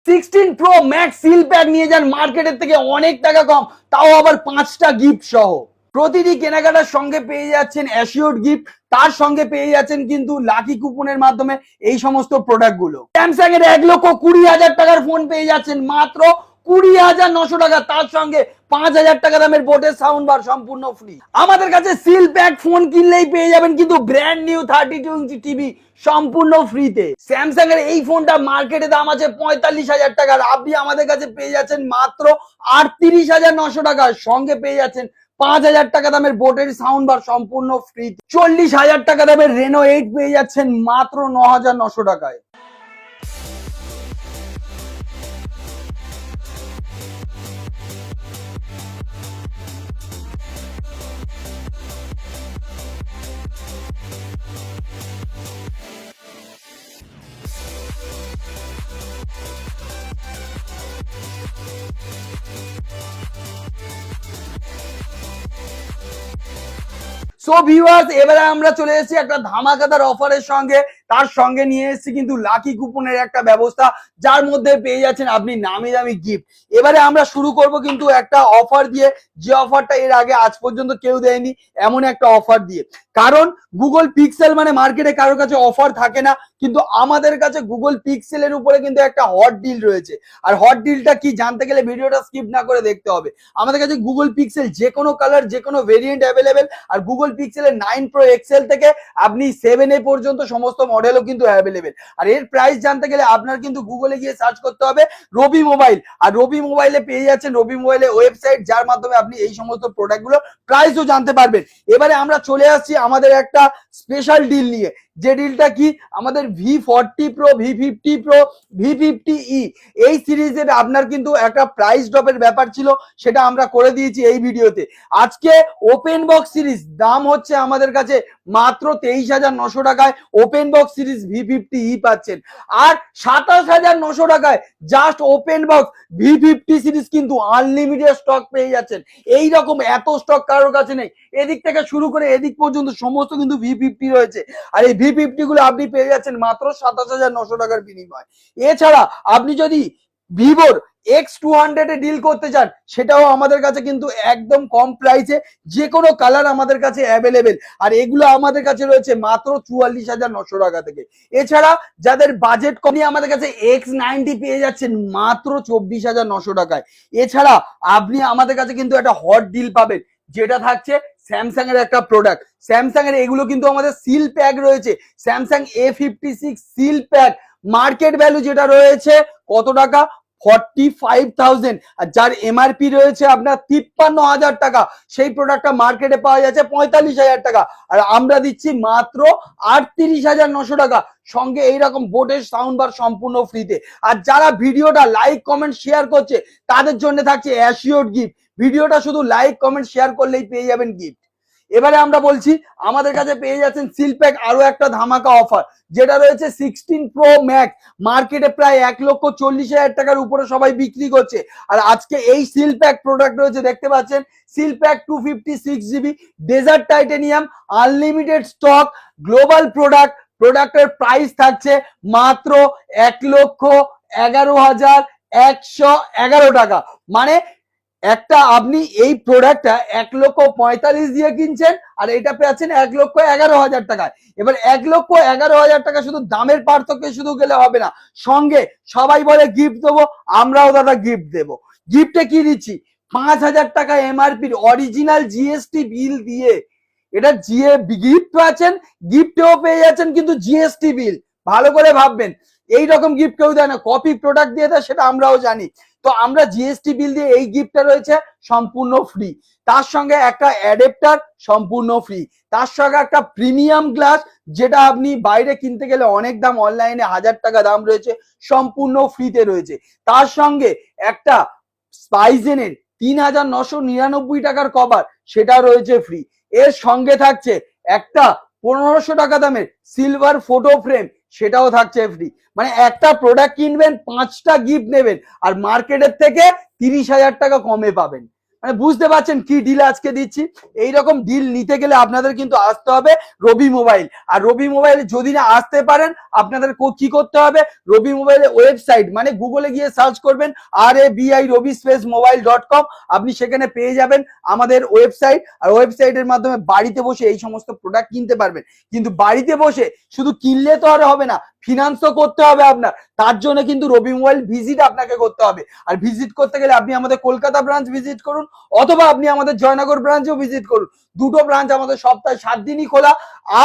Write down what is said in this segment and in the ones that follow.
16 Pro Max seal pack নিয়ে যান মার্কেটের থেকে অনেক টাকা কম, তাও আবার 5টা গিফট সহ। প্রতিটি কেনাকাটার সঙ্গে পেয়ে যাচ্ছেন অ্যাসিওর্ড গিফট, তার সঙ্গে পেয়ে যাচ্ছেন কিন্তু লাকি কুপনের মাধ্যমে এই সমস্ত প্রোডাক্ট গুলো। স্যামসাং এর 1,20,000 টাকার ফোন পেয়ে যাচ্ছেন মাত্র 20,900 টাকা, তার সঙ্গে 5,000 টাকা দামের বোটের সাউন্ড বার সম্পূর্ণ ফ্রি। আমাদের কাছে সিল প্যাক ফোন কিনলেই পেয়ে যাবেন কিন্তু ব্র্যান্ড নিউ 32 ইঞ্চি টিভি সম্পূর্ণ ফ্রিতে। স্যামসাং এর এই ফোনটা মার্কেটে দাম আছে 45,000 টাকার, আপনি আমাদের কাছে পেয়ে যাচ্ছেন মাত্র 38,900 টাকার, সঙ্গে পেয়ে যাচ্ছেন 5,000 টাকা দামের বোটের সাউন্ড বার সম্পূর্ণ ফ্রি। 40,000 টাকা দামের রেনো 8 পেয়ে যাচ্ছেন মাত্র 9,900 টাকায়। সো ভিউয়ার্স, এবারে আমরা চলে এসেছি একটা ধামাকাদার অফারের সঙ্গে। তার সঙ্গে নিয়ে এসেছি কিন্তু লাকি কুপনের একটা ব্যবস্থা, যার মধ্যে পেয়ে যাচ্ছেন আপনি নামি দামি গিফট। এবারে আমরা শুরু করব কিন্তু একটা অফার দিয়ে, যে অফারটা এর আগে আজ পর্যন্ত কেউ দেয়নি, এমন একটা অফার দিয়ে। কারণ গুগল পিক্সেল মানে মার্কেটে কারোর কাছে অফার থাকে না, কিন্তু আমাদের কাছে গুগল পিক্সেলের উপরে কিন্তু একটা হট ডিল রয়েছে। আর হট ডিলটা কি জানতে গেলে ভিডিওটা স্কিপ না করে দেখতে হবে। আমাদের কাছে গুগল পিক্সেল যে কোনো কালার, যে কোনো ভেরিয়েন্ট অ্যাভেলেবেল, আর গুগল পিক্সেলের 9 Pro XL থেকে আপনি 7A পর্যন্ত সমস্ত মডেলও কিন্তু অ্যাভেলেবেল। আর এর প্রাইস জানতে গেলে আপনার কিন্তু গুগলে গিয়ে সার্চ করতে হবে রবি মোবাইল, আর রবি মোবাইলে পেয়ে যাচ্ছেন রবি মোবাইলের ওয়েবসাইট, যার মাধ্যমে আপনি এই সমস্ত প্রোডাক্টগুলো প্রাইসও জানতে পারবেন। এবারে আমরা চলে আসছি আমাদের একটা স্পেশাল ডিল নিয়ে, যে ডিলটা কি আমাদের V40 Pro, V50 Pro, V50E এই সিরিজের আপনার কিন্তু একটা প্রাইস ড্রপের ব্যাপার ছিল, সেটা আমরা করে দিয়েছি এই ভিডিওতে। আজকে ওপেন বক্স সিরিজ দাম হচ্ছে আমাদের কাছে মাত্র 23,900 টাকায় ওপেন বক্স সিরিজ V50E পাচ্ছেন, আর 27,900 টাকায় just open box V50 series কিন্তু আনলিমিটেড স্টক পেয়ে যাচ্ছেন। এই রকম এত স্টক কারোর কাছে নেই, এদিক থেকে শুরু করে এদিক পর্যন্ত সমস্ত কিন্তু V50 রয়েছে। আর এই V50 গুলো আপনি পেয়ে যাচ্ছেন মাত্র 27,900 টাকার বিনিময়। এছাড়া আপনি যদি ভিভোর X200 এ ডিল করতে চান, সেটাও আমাদের কাছে কিন্তু একদম কম প্রাইসে, যে কোনো কালার আমাদের কাছে অ্যাভেলেবেল, আর এগুলো আমাদের কাছে রয়েছে মাত্র 44,900 টাকা থেকে। এছাড়া যাদের বাজেট কম, আমাদের কাছে X90 পেয়ে যাচ্ছেন মাত্র 24,900 টাকায়। এছাড়া আপনি আমাদের কাছে কিন্তু একটা হট ডিল পাবেন, যেটা থাকছে স্যামসাং এর একটা প্রোডাক্ট। স্যামসাং এর এগুলো কিন্তু আমাদের সিল প্যাক রয়েছে, Samsung A56 seal pack, market value যেটা রয়েছে কত টাকা, 45,000, আর যার এমআরপি রয়েছে আপনার 53,000 টাকা, সেই প্রোডাক্টটা মার্কেটে পাওয়া যাচ্ছে 45,000 টাকা, আর আমরা দিচ্ছি মাত্র 38,900 টাকা, সঙ্গে এইরকম বোটের সাউন্ড বার সম্পূর্ণ ফ্রিতে। আর যারা ভিডিওটা লাইক কমেন্ট শেয়ার করছে, তাদের জন্য থাকছে অ্যাসিওর্ড গিফট। ভিডিওটা শুধু লাইক কমেন্ট শেয়ার করলেই পেয়ে যাবেন গিফট। এবারে আমরা বলছি আমাদের কাছে পেয়ে যাচ্ছেন সিল প্যাক আরো একটা ধামাকা অফার, যেটা রয়েছে 16 Pro Max, মার্কেটে প্রায় 1,40,000 টাকার উপরে সবাই বিক্রি করছে। আর আজকে এই সিল প্যাক প্রোডাক্ট রয়েছে, দেখতে পাচ্ছেন seal pack 256GB dessert titanium, unlimited stock, global product. প্রোডাক্টের প্রাইস থাকছে মাত্র 1,11,111 টাকা। মানে একটা আপনি এই প্রোডাক্টটা 1,45,000 দিয়ে কিনছেন, আর এটা পেয়েছেন 1,11,000 টাকায়। এবার 1,11,000 টাকা শুধু দামের পার্থক্য শুধু গেলে হবে না, সঙ্গে সবাই বলে গিফট দেবো, আমরাও দাদা গিফট দেবো। গিফটে কি দিচ্ছি, 5,000 টাকা এমআরপির অরিজিনাল জিএসটি বিল দিয়ে, এটা গিফট পাচ্ছেন, গিফটেও পেয়ে যাচ্ছেন কিন্তু জিএসটি বিল। ভালো করে ভাববেন, এই রকম গিফট কেউ দেয় না, কপি প্রোডাক্ট দিয়ে দেয় সেটা আমরাও জানি, তো আমরা জিএসটি বিল দিয়ে এই গিফটটা রয়েছে সম্পূর্ণ ফ্রি। তার সঙ্গে একটা অ্যাডাপ্টার সম্পূর্ণ ফ্রি, তার সঙ্গে একটা প্রিমিয়াম গ্লাস, যেটা আপনি বাইরে কিনতে গেলে অনেক দাম, অনলাইনে 1,000 টাকা দাম রয়েছে, সম্পূর্ণ ফ্রিতে রয়েছে। তার সঙ্গে একটা স্পাইজেনের 3,999 টাকার কভার, সেটা রয়েছে ফ্রি। এর সঙ্গে থাকছে একটা 1,500 টাকা দামের সিলভার ফটো ফ্রেম, সেটাও থাকছে ফ্রি। মানে একটা প্রোডাক্ট কিনবেন, 5টা গিফট নেবেন, আর মার্কেটের থেকে 30,000 টাকা কমে পাবেন। মানে বুঝতে পারছেন কি ডিল আজকে দিচ্ছি। এইরকম ডিল নিতে গেলে আপনাদের কিন্তু আসতে হবে রবি মোবাইল। আর রবি মোবাইল যদি না আসতে পারেন আপনাদের কি করতে হবে, রবি মোবাইলের ওয়েবসাইট মানে গুগলে গিয়ে সার্চ করবেন RABI-ROBI-SPACE-MOBILE.com, আপনি সেখানে পেয়ে যাবেন আমাদের ওয়েবসাইট। আর ওয়েবসাইটের মাধ্যমে বাড়িতে বসে এই সমস্ত প্রোডাক্ট কিনতে পারবেন। কিন্তু বাড়িতে বসে শুধু কিনলে তো আর হবে না, ফিনান্সও করতে হবে আপনার। তার জন্য কিন্তু রবি মোবাইল ভিজিট আপনাকে করতে হবে। আর ভিজিট করতে গেলে আপনি আমাদের কলকাতা ব্রাঞ্চ ভিজিট করুন, অথবা আপনি আমাদের জয়নগর ব্রাঞ্চেও ভিজিট করুন। দুটো ব্রাঞ্চ আমাদের সপ্তাহে 7 দিনই খোলা,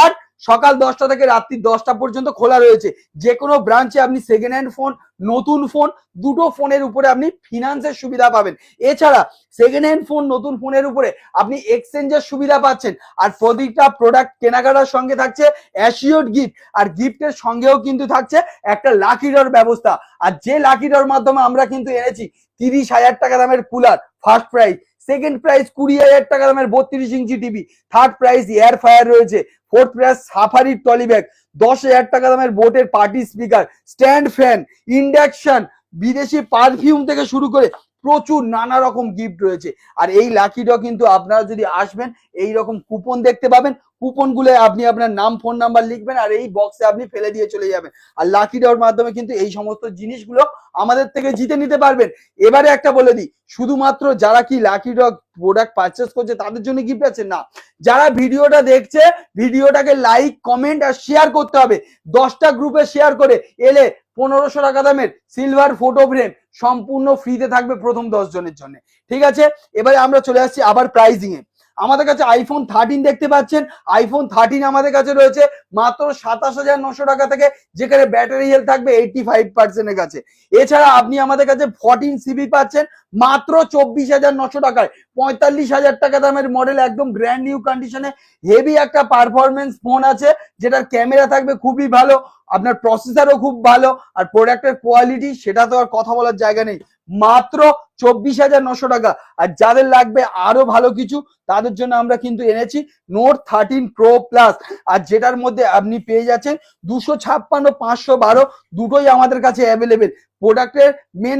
আর সকাল 10টা থেকে রাত্রি 10টা পর্যন্ত খোলা রয়েছে। যে কোনো ব্রাঞ্চে আপনি সেকেন্ড হ্যান্ড ফোন, নতুন ফোন, দুটো ফোনের উপরে আপনি ফিনান্সের সুবিধা পাবেন। এছাড়া সেকেন্ড হ্যান্ড ফোন, নতুন ফোনের উপরে আপনি এক্সচেঞ্জের সুবিধা পাচ্ছেন। আর প্রতিটা প্রোডাক্ট কেনাকাটার সঙ্গে থাকছে অ্যাসিওর্ড গিফট, আর গিফটের সঙ্গেও কিন্তু থাকছে একটা লাকি ড্রর ব্যবস্থা। আর যে লাকি ড্রর মাধ্যমে আমরা কিন্তু এনেছি 30,000 টাকা দামের cooler first prize, second prize 20,000 টাকা দামের 32 inch TV, third prize air fryer রয়েছে, fourth prize safari trolley bag, 10,000 টাকা দামের বোটের party speaker, stand fan, induction, বিদেশি পারফিউম থেকে শুরু করে প্রচুর নানা রকম গিফট রয়েছে। আর এই লাকি ড্র কিন্তু আপনারা যদি আসবেন এই রকম কুপন দেখতে পাবেন, কুপন গুলো আপনি আপনার নাম ফোন নাম্বার লিখবেন আর এই বক্সে আপনি ফেলে দিয়ে চলে যাবেন। আর লাকি ড্রর মাধ্যমে কিন্তু এই সমস্ত জিনিসগুলো আমাদের থেকে জিতে নিতে পারবেন। এবারে একটা বলে দিই, শুধুমাত্র যারা কি লাকি ড্র প্রোডাক্ট পারচেস করছে তাদের জন্য গিফট আছে না, যারা ভিডিওটা দেখছে ভিডিওটাকে লাইক কমেন্ট আর শেয়ার করতে হবে। 10টা গ্রুপে শেয়ার করে এলে 1500 টাকা দামের সিলভার ফটো ফ্রেম সম্পূর্ণ ফ্রিতে থাকবে প্রথম 10 জনের জন্য। ঠিক আছে, এবারে আমরা চলে আসছি আবার প্রাইজিং এ। আমাদের কাছে আইফোন 13 দেখতে পাচ্ছেন। আইফোন 13 আমাদের কাছে রয়েছে মাত্র 27,900 টাকা থেকে, যেখানে ব্যাটারি হেলথ থাকবে 85% এর কাছে। এছাড়া আপনি আমাদের কাছে 14 সিবি পাচ্ছেন মাত্র 24,900 টাকায়। 45,000 টাকা দামের মডেল, একদম ব্র্যান্ড নিউ কন্ডিশনে হেভি একটা পারফরমেন্স ফোন আছে, যেটার ক্যামেরা থাকবে খুবই ভালো, আপনার প্রসেসরও খুব ভালো, আর প্রোডাক্টের কোয়ালিটি সেটা তো আর কথা বলার জায়গা নেই। মাত্র 24,900 টাকা। আর যাদের লাগবে আরো ভালো কিছু তাদের জন্য আমরা কিন্তু এনেছি নোট 13 প্রো প্লাস, আর যেটার মধ্যে আপনি পেয়ে যাচ্ছেন 256, 512 দুটোই আমাদের কাছে অ্যাভেলেবেল। প্রোডাক্টের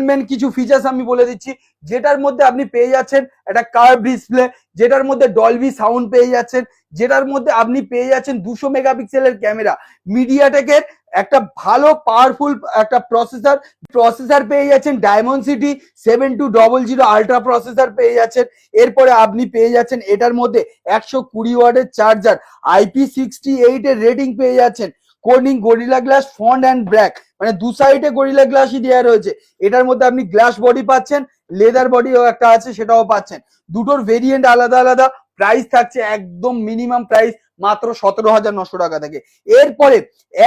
মেন কিছু ফিচার্স আমি বলে দিচ্ছি, যেটার মধ্যে আপনি পেয়ে যাচ্ছেন একটা কার্ভ ডিসপ্লে, যেটার মধ্যে ডলবি সাউন্ড পেয়ে যাচ্ছেন, যেটার মধ্যে আপনি পেয়ে যাচ্ছেন 200 মেগাপিক্সেলের ক্যামেরা, মিডিয়াটেকের একটা ভালো পাওয়ারফুল একটা প্রসেসর পেয়ে যাচ্ছেন, ডায়মন্ডসিটি 7200 আল্ট্রা প্রসেসর পেয়ে যাচ্ছেন। এরপরে আপনি পেয়ে যাচ্ছেন এটার মধ্যে 120 ওয়াটের চার্জার, IP68 এর রেটিং পেয়ে যাচ্ছেন, Corning gorilla glass front and back, মানে দু সাইডে গরিলা গ্লাসই দেওয়া রয়েছে। এটার মধ্যে আপনি গ্লাস বডি পাচ্ছেন, লেদার বডিও একটা আছে সেটাও পাচ্ছেন। দুটোর ভেরিয়েন্ট আলাদা আলাদা, প্রাইস থাকছে একদম মিনিমাম প্রাইস মাত্র 17,900 টাকা থেকে। এরপরে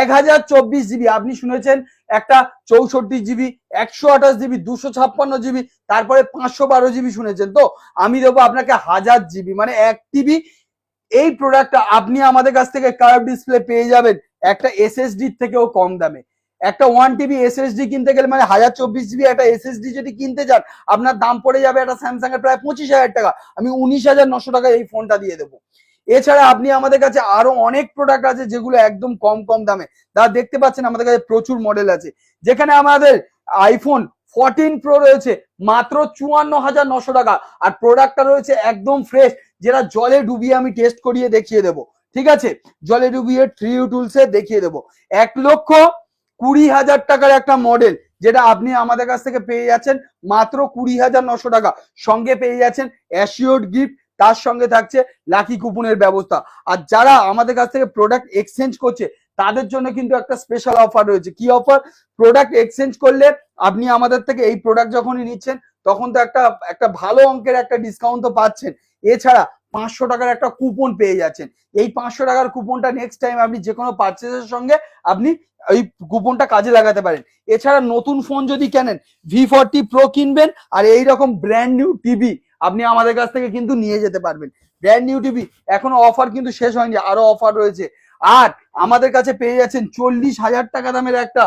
1024 জিবি, আপনি শুনেছেন একটা 64 জিবি, 128 জিবি, 256 জিবি, তারপরে 512 জিবি শুনেছেন তো, আমি দেবো আপনাকে 1000 জিবি মানে 1 টিবি। এই প্রোডাক্টটা আপনি আমাদের কাছ থেকে কার্ভ ডিসপ্লে পেয়ে যাবেন একটা এসএসডি থেকেও কম দামে। একটা 1 টিবি এসএসডি কিনতে গেলে মানে 1024 জিবি একটা এসএসডি যদি কিনতে যান আপনার দাম পড়ে যাবে একটা স্যামসাং এর প্রায় 25,000 টাকা। আমি 19,900 টাকা এই ফোনটা দিয়ে দেবো। এছাড়া আপনি আমাদের কাছে আরো অনেক প্রোডাক্ট আছে যেগুলো একদম কম দামে, তারা দেখতে পাচ্ছেন আমাদের কাছে প্রচুর মডেল আছে, যেখানে আমাদের আইফোন 14 প্রো রয়েছে মাত্র 54,900 টাকা। আর প্রোডাক্টটা রয়েছে একদম ফ্রেশ, যেটা জলে ডুবিয়ে আমি টেস্ট করিয়ে দেখিয়ে দেবো। ঠিক আছে, জলে ডুবিয়ে 3U টুলসে দেখিয়ে দেবো। 1,20,000 টাকার একটা মডেল, যেটা আপনি আমাদের কাছ থেকে পেয়ে যাচ্ছেন মাত্র 20,900 টাকা। সঙ্গে পেয়ে যাচ্ছেন অ্যাসিওর্ড গিফট, তার সঙ্গে থাকছে লাকি কুপনের ব্যবস্থা। আর যারা আমাদের কাছ থেকে প্রোডাক্ট এক্সচেঞ্জ করছে তাদের জন্য কিন্তু একটা স্পেশাল অফার রয়েছে। কি অফার? প্রোডাক্ট এক্সচেঞ্জ করলে আপনি আমাদের থেকে এই প্রোডাক্ট যখনই নিচ্ছেন তখন তো একটা ভালো অঙ্কের একটা ডিসকাউন্ট তো পাচ্ছেন। এছাড়া 500 টাকার একটা কুপন পেয়ে যাচ্ছেন। এই 500 টাকার কুপনটা নেক্সট টাইম আপনি যে কোনো পারচেজের সঙ্গে আপনি এই কুপনটা কাজে লাগাতে পারেন। এছাড়া নতুন ফোন যদি কেনেন V40 প্রো কিনবেন আর এইরকম ব্র্যান্ড নিউ টিভি আপনি আমাদের কাছ থেকে কিন্তু নিয়ে যেতে পারবেন। ব্র্যান্ড নিউ টিভি, এখনো অফার কিন্তু শেষ হয়নি, আরো অফার রয়েছে। আর আমাদের কাছে পেয়ে যাচ্ছেন 40,000 টাকা দামের একটা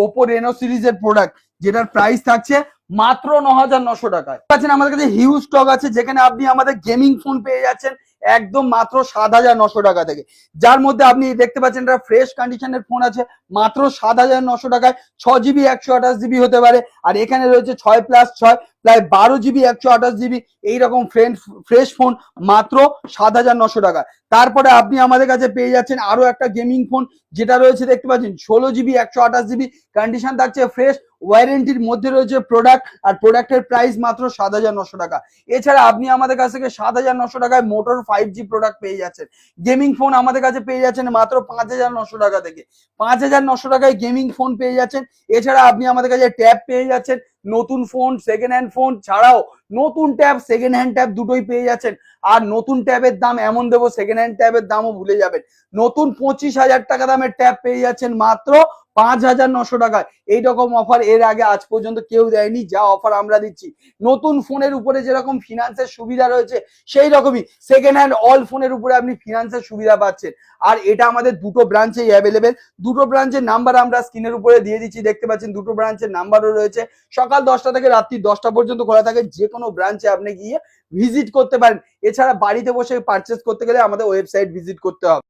ওপো রেনো সিরিজের প্রোডাক্ট, যেটার প্রাইস থাকছে মাত্র 9,900 টাকায়। আমাদের কাছে হিউজ স্টক আছে, যেখানে আপনি আমাদের গেমিং ফোন পেয়ে যাচ্ছেন একদম মাত্র 7,900 টাকা থেকে, যার মধ্যে আপনি দেখতে পাচ্ছেন একটা ফ্রেশ কন্ডিশনের ফোন আছে মাত্র 7,900 টাকায়। 6 জিবি 128 জিবি হতে পারে, আর এখানে রয়েছে 6+6 প্রায় 12 জিবি 128 জিবি এইরকম ফ্রেশ ফোন মাত্র 7,900 টাকা। তারপরে আপনি আমাদের কাছে পেয়ে যাচ্ছেন আরো একটা গেমিং ফোন, যেটা রয়েছে দেখতে পাচ্ছেন 16 জিবি 128 জিবি, কন্ডিশন থাকছে ফ্রেশ, ওয়ারেন্টির মধ্যে রয়েছে প্রোডাক্ট, আর প্রোডাক্টের প্রাইস মাত্র 7,900 টাকা। এছাড়া আপনি আমাদের কাছ থেকে 7,900 টাকায় মোটর 5G প্রোডাক্ট পেয়ে যাচ্ছেন। গেমিং ফোন আমাদের কাছে পেয়ে যাচ্ছেন মাত্র 5,900 টাকা থেকে, 5,900 টাকায় গেমিং ফোন পেয়ে যাচ্ছেন। এছাড়া আপনি আমাদের কাছে ট্যাব পেয়ে যাচ্ছেন, নতুন ফোন, সেকেন্ড হ্যান্ড ফোন ছাড়াও নতুন ট্যাব, সেকেন্ড হ্যান্ড ট্যাব দুটোই পেয়ে যাচ্ছেন। আর নতুন ট্যাবের দাম এমন দেবো, সেকেন্ড হ্যান্ড ট্যাবের দামও ভুলে যাবেন। নতুন 25,000 টাকা দামের ট্যাব পেয়ে যাচ্ছেন মাত্র 5,900 টাকায়। এইরকম অফার এর আগে আজ পর্যন্ত কেউ দেয়নি, যা অফার আমরা দিচ্ছি। নতুন ফোনের উপরে যেরকম ফিনান্সের সুবিধা রয়েছে, সেই রকমই সেকেন্ড হ্যান্ড অল ফোনের উপরে আপনি ফিনান্সের সুবিধা পাচ্ছেন। আর এটা আমাদের দুটো ব্রাঞ্চেই অ্যাভেলেবেল। দুটো ব্রাঞ্চের নাম্বার আমরা স্ক্রিনের উপরে দিয়ে দিচ্ছি, দেখতে পাচ্ছেন দুটো ব্রাঞ্চের নাম্বারও রয়েছে। সকাল 10টা থেকে রাত্রি 10টা পর্যন্ত খোলা থাকে, যে কোনো ব্রাঞ্চে আপনি গিয়ে ভিজিট করতে পারেন। এছাড়া বাড়িতে বসে পারচেস করতে গেলে আমাদের ওয়েবসাইট ভিজিট করতে হবে।